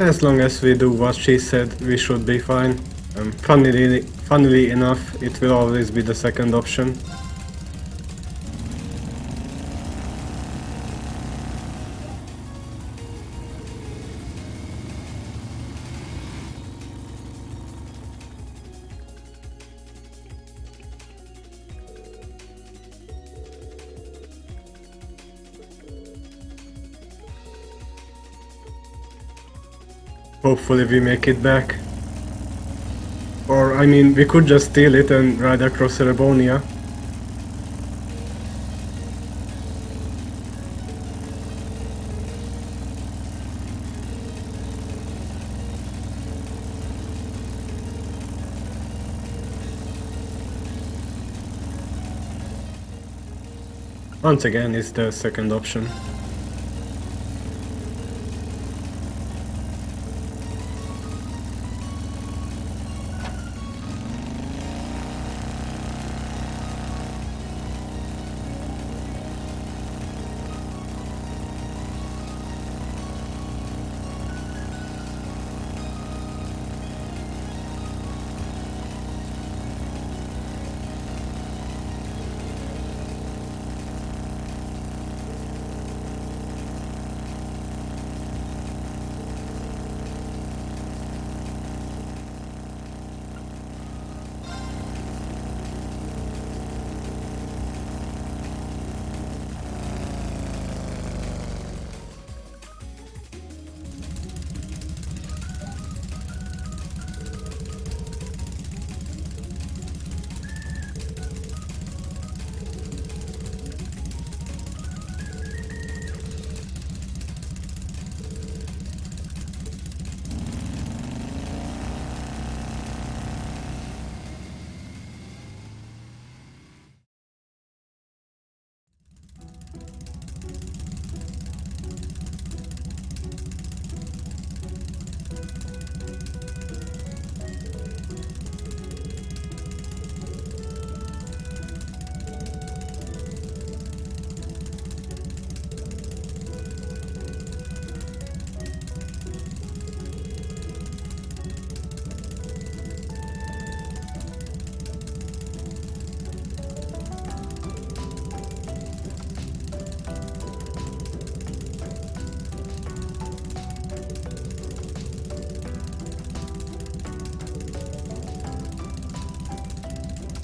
As long as we do what she said, we should be fine. Funnily enough, it will always be the second option. Hopefully we make it back. Or, I mean, we could just steal it and ride across Erebonia. Once again, it's the second option.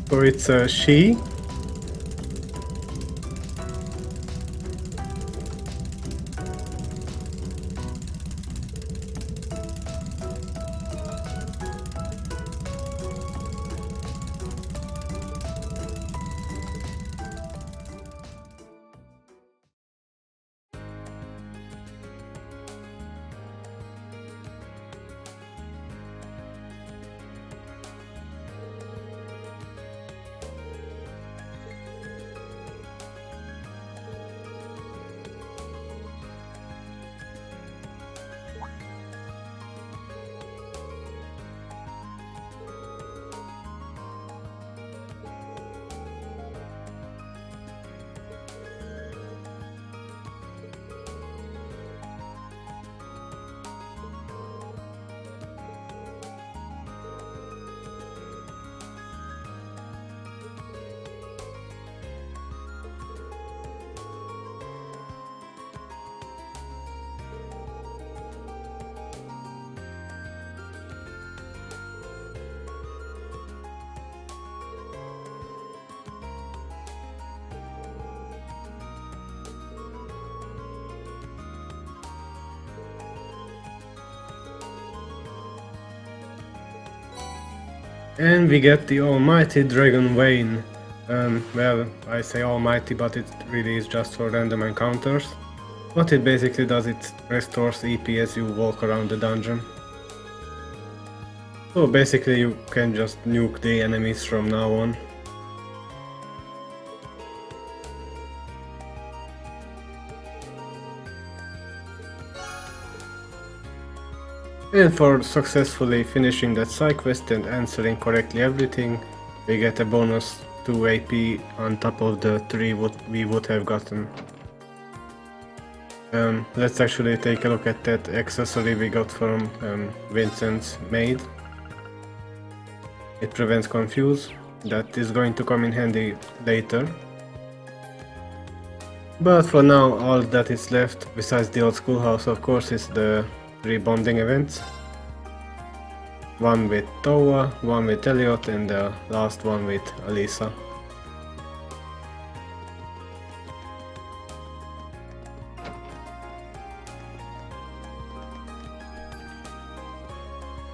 So it's a she. And we get the almighty Dragon Vane. Well, I say almighty, but it really is just for random encounters. What it basically does, it restores EP as you walk around the dungeon. So basically you can just nuke the enemies from now on. And for successfully finishing that side quest and answering correctly everything, we get a bonus 2 AP on top of the 3 we would have gotten. Let's actually take a look at that accessory we got from Vincent's maid. It prevents confuse. That is going to come in handy later. But for now, all that is left, besides the old schoolhouse, of course, is the rebonding events. One with Toa, one with Elliot, and the last one with Alisa.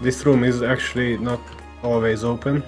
This room is actually not always open.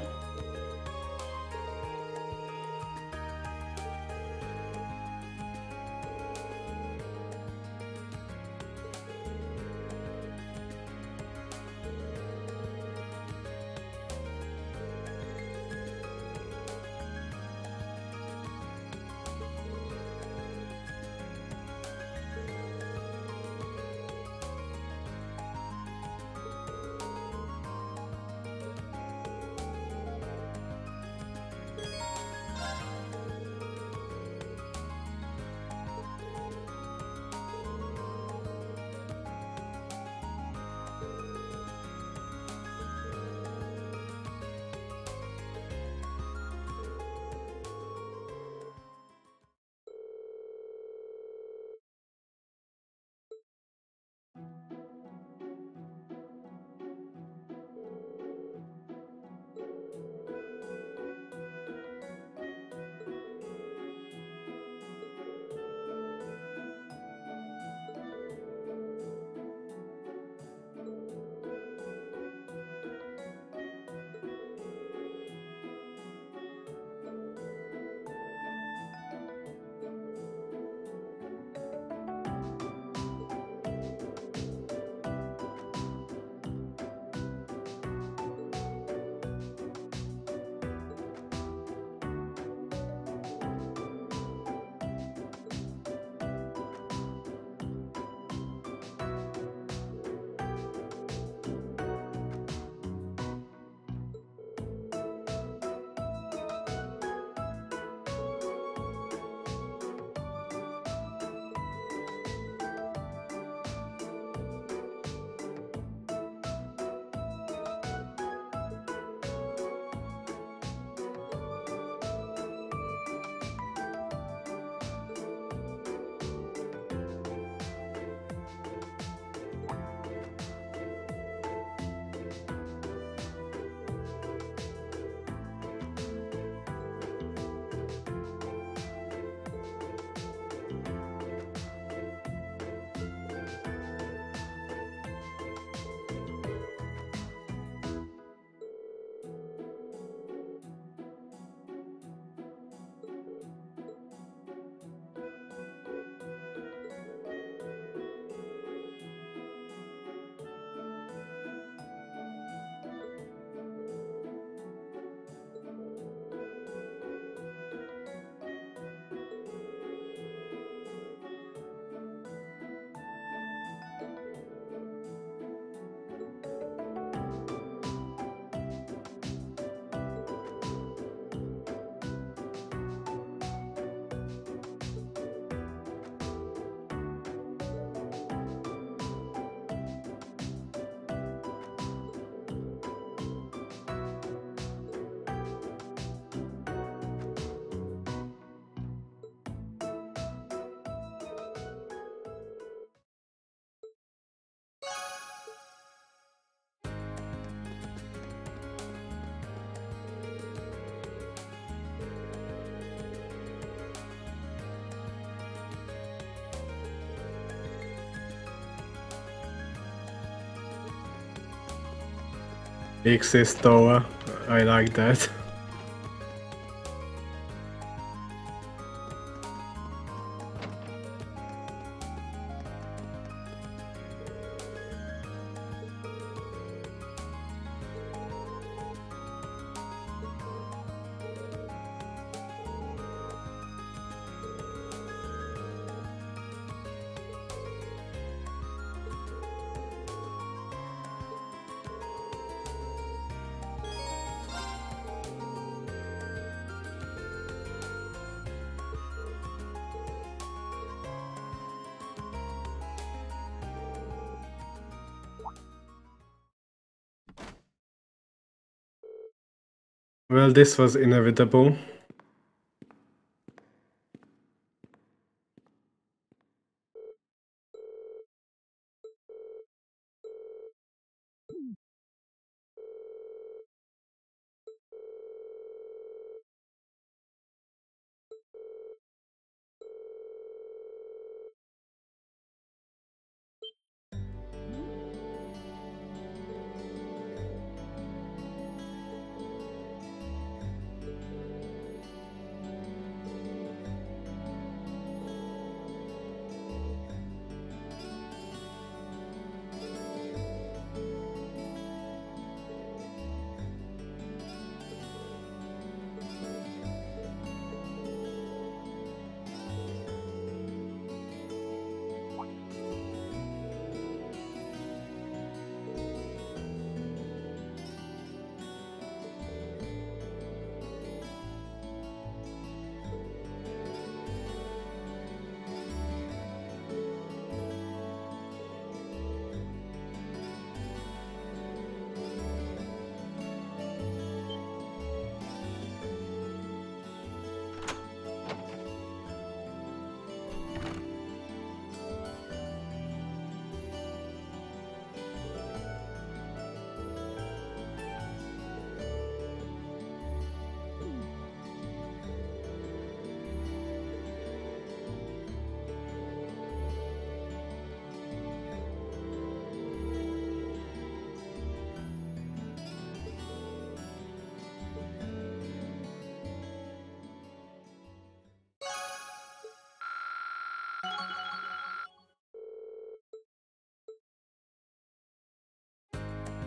Exists Toa. I like that. Well, this was inevitable.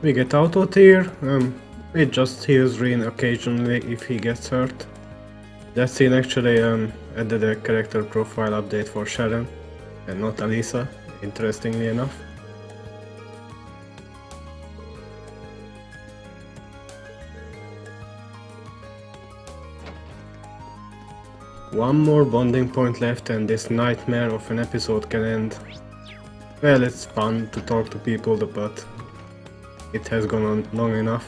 We get Auto Tier. It just heals Rin occasionally if he gets hurt. That scene actually added a character profile update for Sharon and not Alisa, interestingly enough. One more bonding point left and this nightmare of an episode can end. Well, it's fun to talk to people, but it has gone on long enough.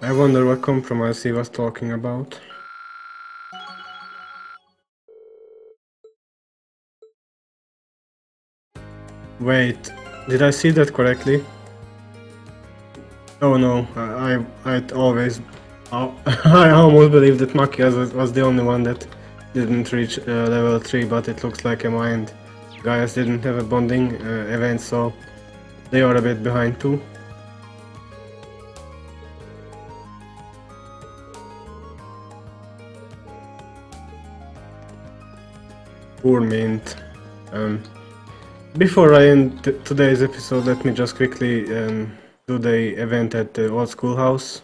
I wonder what compromise he was talking about. Wait, did I see that correctly? Oh no, I always... I almost believed that Maki was the only one that didn't reach level 3, but it looks like a mind. Guys didn't have a bonding event, so they are a bit behind too. Poor Mint. Before I end today's episode, let me just quickly do the event at the old schoolhouse.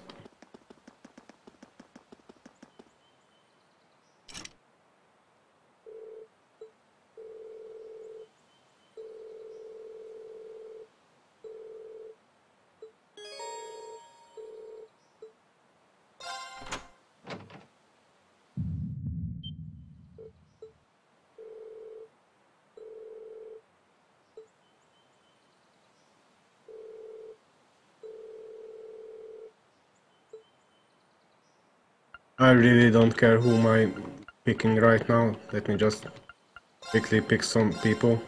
I really don't care who am I picking right now. Let me just quickly pick some people.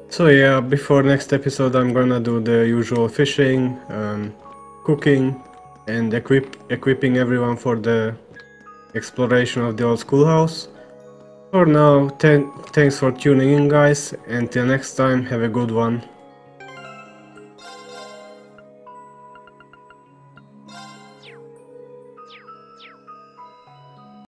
So yeah, before next episode I'm gonna do the usual fishing, cooking, and equipping everyone for the exploration of the old schoolhouse. For now, thanks for tuning in guys, until next time, have a good one.